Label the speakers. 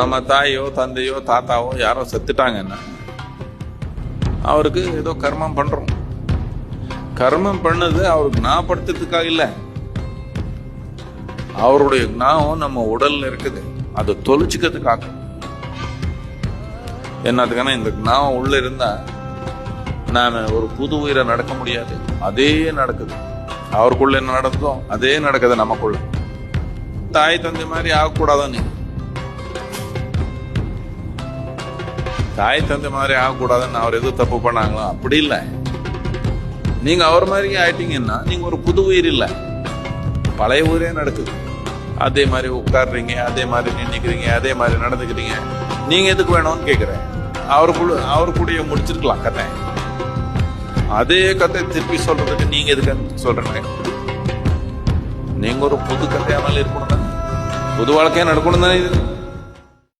Speaker 1: நம்ம தாயோ தந்தையோ தாத்தாவோ யாரோ செத்துட்டாங்கன்னா அவருக்கு ஏதோ கர்மம் பண்றோம். கர்மம் பண்ணது அவருக்கு ஞாபகப்படுத்துறதுக்காக இல்ல, அவருடைய ஞாபகம் நம்ம உடல்ல இருக்குது, அதை தொலைச்சுக்கிறதுக்காக. என்னத்துக்கான இந்த ஞாபகம் உள்ள இருந்தா நான் ஒரு புது உயிரை நடக்க முடியாது. அதே நடக்குது, அவருக்குள்ள என்ன நடந்ததோ அதே நடக்குது நமக்குள்ள. தாய் தந்தை மாதிரி ஆகக்கூடாதான். நீ தாய் தந்தை மாதிரி ஆகக்கூடாதுன்னு அவர் எதுவும் தப்பு பண்ணாங்களோ அப்படி இல்லை. நீங்க அவர் மாதிரி ஆயிட்டீங்கன்னா நீங்க ஒரு புது உயிர் இல்லை, பழைய உயிரே நடக்குது. அதே மாதிரி உட்காடுறீங்க, அதே மாதிரி நின்னுக்கிறீங்க, அதே மாதிரி நடந்துக்கிறீங்க. நீங்க எதுக்கு வேணும்னு கேட்கிறேன். அவருக்குடைய முடிச்சிருக்கலாம் கதை. அதே கதை திருப்பி சொல்றதுக்கு நீங்க எதுக்கு சொல்றீங்க? நீங்க ஒரு புது கதையாமல் இருக்கணும், புது வாழ்க்கையா நடக்கணும் தானே இது.